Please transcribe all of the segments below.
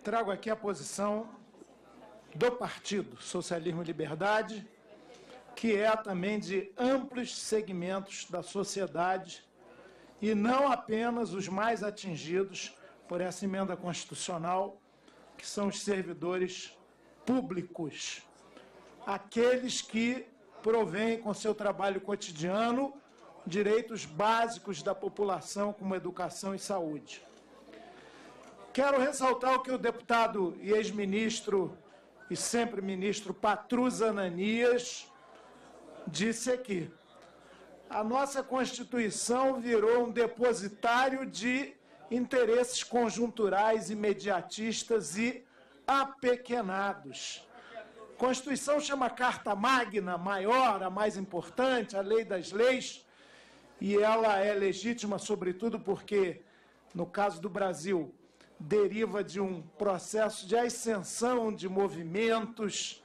trago aqui a posição do Partido Socialismo e Liberdade, que é também de amplos segmentos da sociedade e não apenas os mais atingidos por essa emenda constitucional, que são os servidores públicos, aqueles que provêm com seu trabalho cotidiano direitos básicos da população, como educação e saúde. Quero ressaltar o que o deputado e ex-ministro e sempre ministro Patrus Ananias disse aqui. A nossa Constituição virou um depositário de interesses conjunturais, imediatistas e apequenados. A Constituição chama Carta Magna, maior, a mais importante, a lei das leis, e ela é legítima, sobretudo porque, no caso do Brasil, deriva de um processo de ascensão de movimentos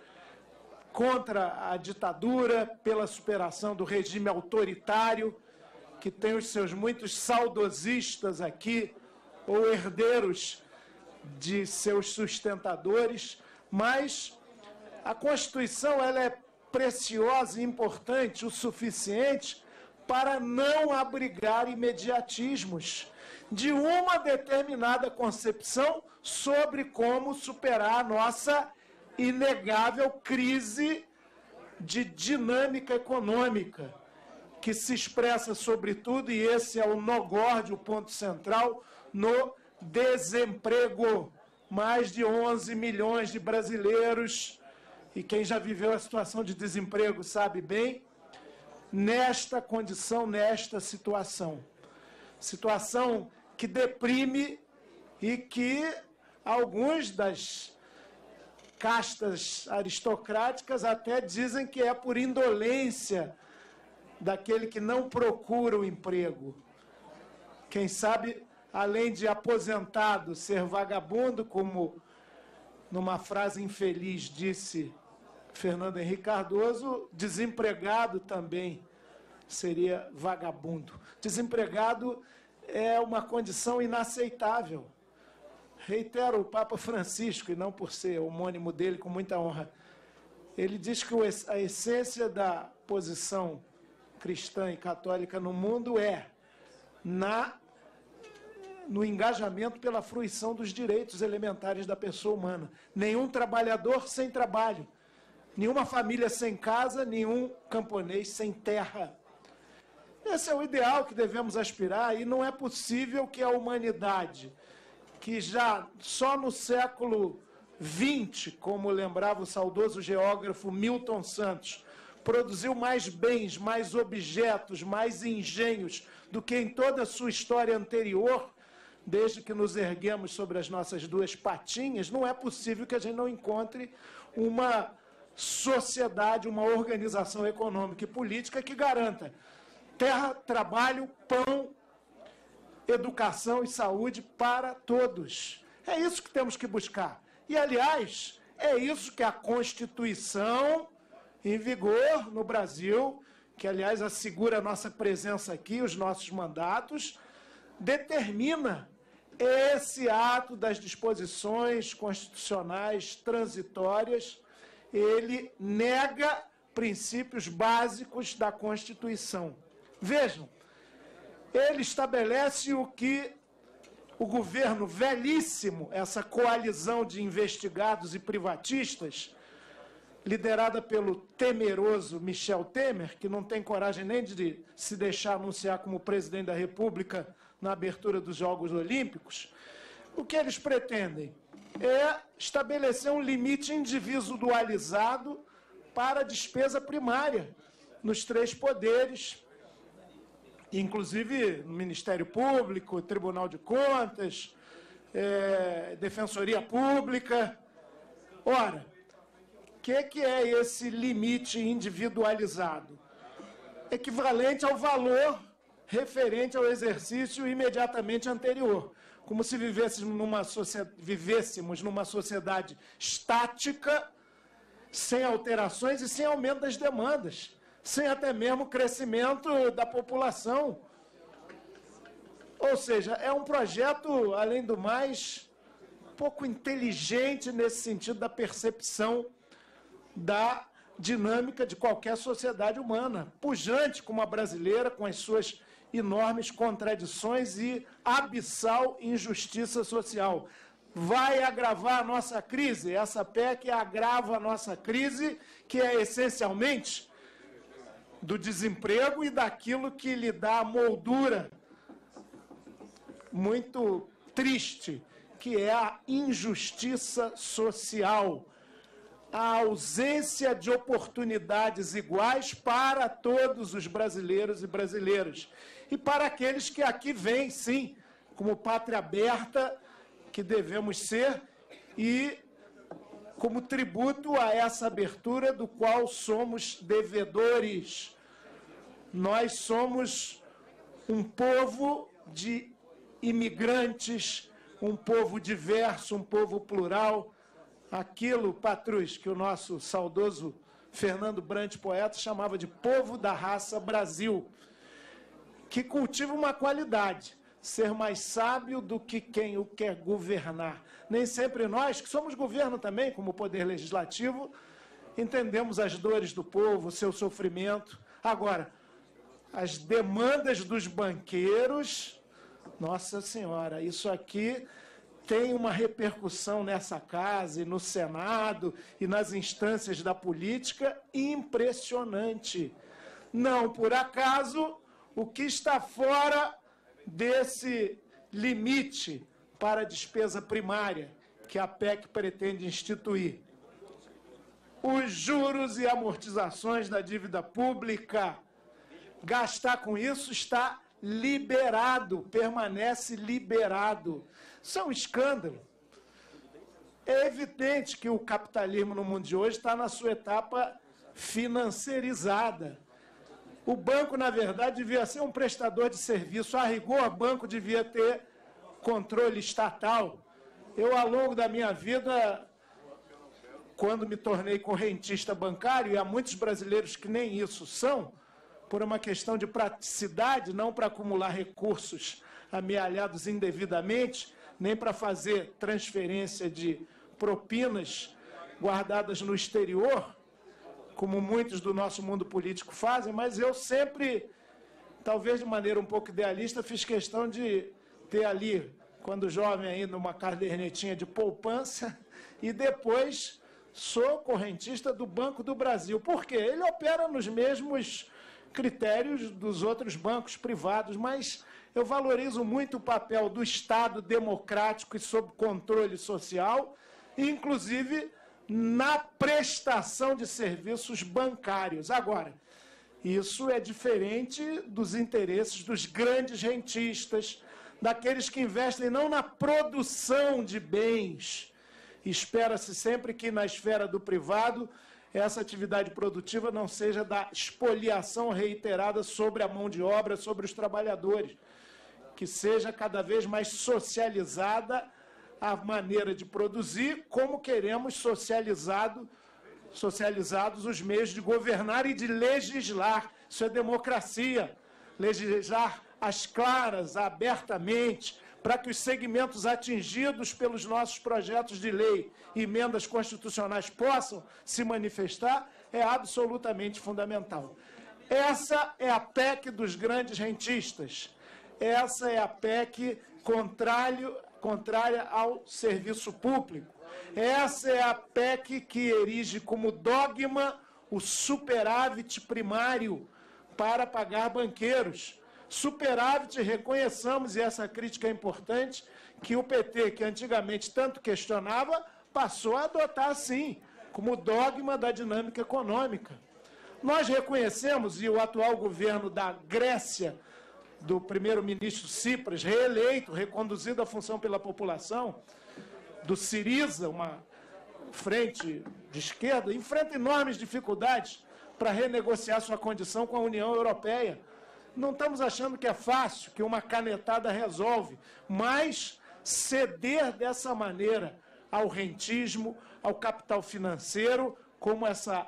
contra a ditadura, pela superação do regime autoritário, que tem os seus muitos saudosistas aqui, ou herdeiros de seus sustentadores, mas a Constituição ela é preciosa e importante o suficiente para não abrigar imediatismos de uma determinada concepção sobre como superar a nossa inegável crise de dinâmica econômica, que se expressa sobretudo, e esse é o nogórdio, o ponto central, no desemprego. Mais de 11 milhões de brasileiros, e quem já viveu a situação de desemprego sabe bem, nesta condição, nesta situação. Situação que deprime e que alguns das castas aristocráticas até dizem que é por indolência daquele que não procura o emprego. Quem sabe, além de aposentado, ser vagabundo, como numa frase infeliz disse Fernando Henrique Cardoso, desempregado também seria vagabundo. Desempregado é uma condição inaceitável. Reitero o Papa Francisco, e não por ser homônimo dele, com muita honra. Ele diz que a essência da posição cristã e católica no mundo é no engajamento pela fruição dos direitos elementares da pessoa humana. Nenhum trabalhador sem trabalho, nenhuma família sem casa, nenhum camponês sem terra. Esse é o ideal que devemos aspirar, e não é possível que a humanidade, que já só no século XX, como lembrava o saudoso geógrafo Milton Santos, produziu mais bens, mais objetos, mais engenhos do que em toda a sua história anterior, desde que nos erguemos sobre as nossas duas patinhas, não é possível que a gente não encontre uma sociedade, uma organização econômica e política que garanta terra, trabalho, pão, educação e saúde para todos. É isso que temos que buscar. E, aliás, é isso que a Constituição em vigor no Brasil, que, aliás, assegura a nossa presença aqui, os nossos mandatos, determina esse ato das disposições constitucionais transitórias. Ele nega princípios básicos da Constituição. Vejam, ele estabelece o que o governo velhíssimo, essa coalizão de investigados e privatistas, liderada pelo temeroso Michel Temer, que não tem coragem nem de se deixar anunciar como presidente da República na abertura dos Jogos Olímpicos, o que eles pretendem é estabelecer um limite individualizado para a despesa primária nos três poderes, inclusive no Ministério Público, Tribunal de Contas, Defensoria Pública. Ora, o que é esse limite individualizado? Equivalente ao valor referente ao exercício imediatamente anterior. Como se vivêssemos numa sociedade estática, sem alterações e sem aumento das demandas, sem até mesmo crescimento da população. Ou seja, é um projeto, além do mais, pouco inteligente nesse sentido da percepção da dinâmica de qualquer sociedade humana, pujante como a brasileira, com as suas enormes contradições e abissal injustiça social. Vai agravar a nossa crise. Essa PEC agrava a nossa crise, que é essencialmente do desemprego e daquilo que lhe dá a moldura muito triste, que é a injustiça social, a ausência de oportunidades iguais para todos os brasileiros e brasileiras. E para aqueles que aqui vêm, sim, como pátria aberta, que devemos ser, e como tributo a essa abertura do qual somos devedores. Nós somos um povo de imigrantes, um povo diverso, um povo plural, aquilo, Patrus, que o nosso saudoso Fernando Brant, poeta, chamava de povo da raça Brasil, que cultiva uma qualidade, ser mais sábio do que quem o quer governar. Nem sempre nós, que somos governo também, como poder legislativo, entendemos as dores do povo, o seu sofrimento. Agora, as demandas dos banqueiros, Nossa Senhora, isso aqui tem uma repercussão nessa casa e no Senado e nas instâncias da política impressionante. Não por acaso, o que está fora desse limite para a despesa primária que a PEC pretende instituir? Os juros e amortizações da dívida pública. Gastar com isso está liberado, permanece liberado. Isso é um escândalo. É evidente que o capitalismo no mundo de hoje está na sua etapa financeirizada. O banco, na verdade, devia ser um prestador de serviço. A rigor, o banco devia ter controle estatal. Eu, ao longo da minha vida, quando me tornei correntista bancário, e há muitos brasileiros que nem isso são, por uma questão de praticidade, não para acumular recursos amealhados indevidamente, nem para fazer transferência de propinas guardadas no exterior, como muitos do nosso mundo político fazem, mas eu sempre, talvez de maneira um pouco idealista, fiz questão de ter ali, quando jovem ainda, uma cadernetinha de poupança, e depois sou correntista do Banco do Brasil. Por quê? Ele opera nos mesmos critérios dos outros bancos privados, mas eu valorizo muito o papel do Estado democrático e sob controle social, inclusive na prestação de serviços bancários. Agora, isso é diferente dos interesses dos grandes rentistas, daqueles que investem não na produção de bens. Espera-se sempre que na esfera do privado essa atividade produtiva não seja da espoliação reiterada sobre a mão de obra, sobre os trabalhadores, que seja cada vez mais socializada a maneira de produzir, como queremos socializados os meios de governar e de legislar. Isso é democracia. Legislar às claras, abertamente, para que os segmentos atingidos pelos nossos projetos de lei e emendas constitucionais possam se manifestar, é absolutamente fundamental. Essa é a PEC dos grandes rentistas. Essa é a PEC contrária ao serviço público. Essa é a PEC que erige como dogma o superávit primário para pagar banqueiros. Superávit, reconheçamos, e essa crítica é importante, que o PT, que antigamente tanto questionava, passou a adotar, sim, como dogma da dinâmica econômica. Nós reconhecemos, e o atual governo da Grécia, do primeiro-ministro Tsipras, reeleito, reconduzido à função pela população, do Syriza, uma frente de esquerda, enfrenta enormes dificuldades para renegociar sua condição com a União Europeia. Não estamos achando que é fácil, que uma canetada resolve, mas ceder dessa maneira ao rentismo, ao capital financeiro, como essa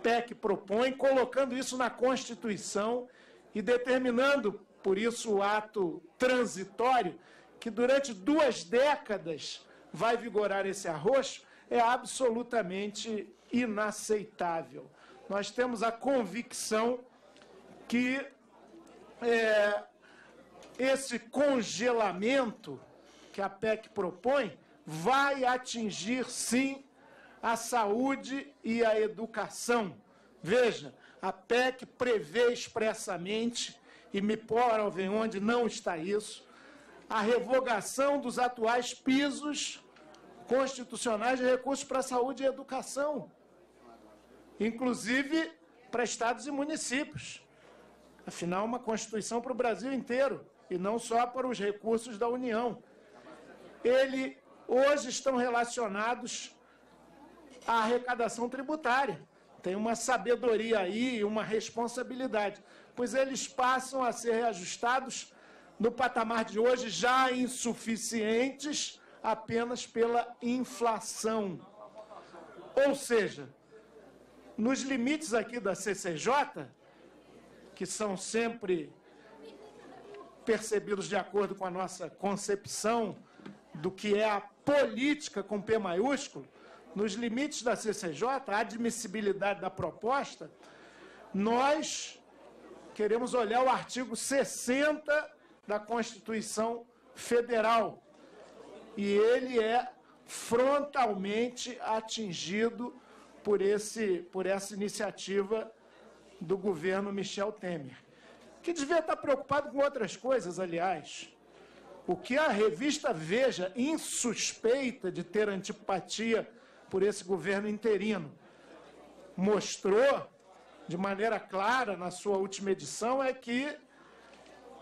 PEC propõe, colocando isso na Constituição e determinando, por isso, o ato transitório, que durante 2 décadas vai vigorar esse arroxo, é absolutamente inaceitável. Nós temos a convicção que esse congelamento que a PEC propõe vai atingir, sim, a saúde e a educação. Veja, a PEC prevê expressamente, e me provem onde não está isso, a revogação dos atuais pisos constitucionais de recursos para a saúde e educação, inclusive para estados e municípios. Afinal, uma Constituição para o Brasil inteiro, e não só para os recursos da União. Hoje estão relacionados à arrecadação tributária. Tem uma sabedoria aí, uma responsabilidade, pois eles passam a ser reajustados no patamar de hoje, já insuficientes apenas pela inflação. Ou seja, nos limites aqui da CCJ, que são sempre percebidos de acordo com a nossa concepção do que é a política com P maiúsculo, nos limites da CCJ, a admissibilidade da proposta, nós queremos olhar o artigo 60 da Constituição Federal, e ele é frontalmente atingido por essa iniciativa do governo Michel Temer, que devia estar preocupado com outras coisas, aliás. O que a revista Veja, insuspeita de ter antipatia por esse governo interino, mostrou de maneira clara na sua última edição é que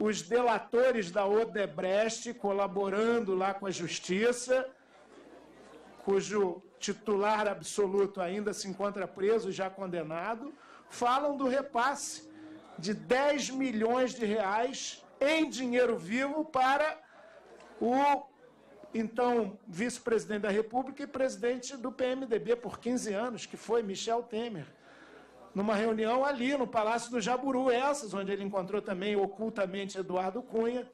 os delatores da Odebrecht, colaborando lá com a Justiça, cujo titular absoluto ainda se encontra preso e já condenado, falam do repasse de 10 milhões de reais em dinheiro vivo para o então vice-presidente da República e presidente do PMDB por 15 anos, que foi Michel Temer, numa reunião ali no Palácio do Jaburu, onde ele encontrou também ocultamente Eduardo Cunha,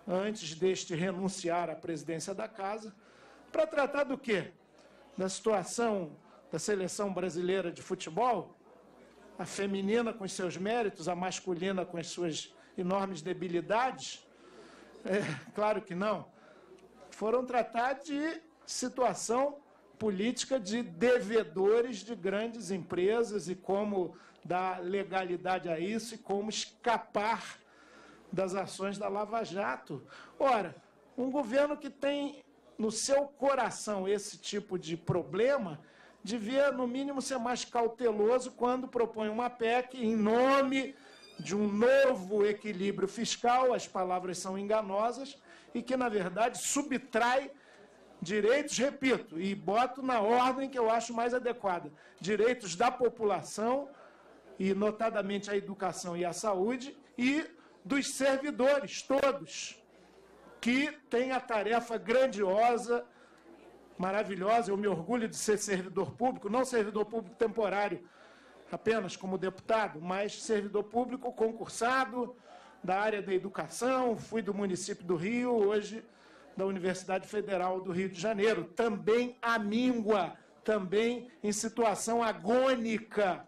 antes deste renunciar à presidência da casa, para tratar do quê? Da situação da seleção brasileira de futebol, a feminina com os seus méritos, a masculina com as suas enormes debilidades? Claro que não. Foram tratar de situação política de devedores de grandes empresas e como dar legalidade a isso e como escapar das ações da Lava Jato. Ora, um governo que tem no seu coração esse tipo de problema devia, no mínimo, ser mais cauteloso quando propõe uma PEC em nome de um novo equilíbrio fiscal, as palavras são enganosas, e que, na verdade, subtrai direitos, repito, e boto na ordem que eu acho mais adequada, direitos da população, e notadamente a educação e a saúde, e dos servidores, todos, que têm a tarefa grandiosa, maravilhosa. Eu me orgulho de ser servidor público, não servidor público temporário, apenas como deputado, mas servidor público concursado da área da educação, fui do município do Rio, hoje da Universidade Federal do Rio de Janeiro, também amíngua, também em situação agônica.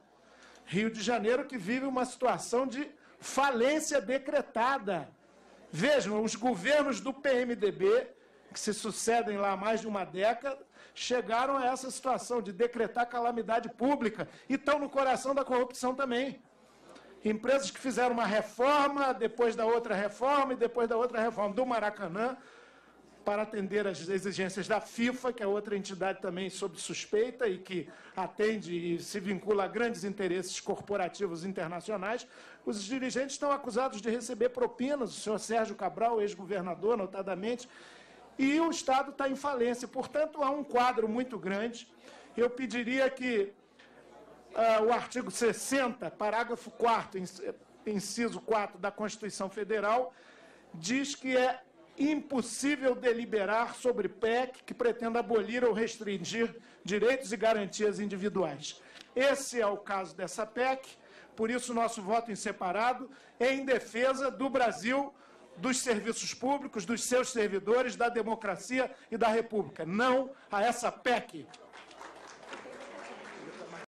Rio de Janeiro que vive uma situação de falência decretada. Vejam, os governos do PMDB, que se sucedem lá há mais de uma década, chegaram a essa situação de decretar calamidade pública e estão no coração da corrupção também. Empresas que fizeram uma reforma, depois da outra reforma e depois da outra reforma do Maracanã, para atender às exigências da FIFA, que é outra entidade também sob suspeita e que atende e se vincula a grandes interesses corporativos internacionais. Os dirigentes estão acusados de receber propinas, o senhor Sérgio Cabral, ex-governador, notadamente, e o Estado está em falência. Portanto, há um quadro muito grande. Eu pediria que o artigo 60, parágrafo 4º, inciso 4 da Constituição Federal, diz que é impossível deliberar sobre PEC que pretenda abolir ou restringir direitos e garantias individuais. Esse é o caso dessa PEC, por isso nosso voto em separado é em defesa do Brasil dos serviços públicos, dos seus servidores, da democracia e da república. Não a essa PEC.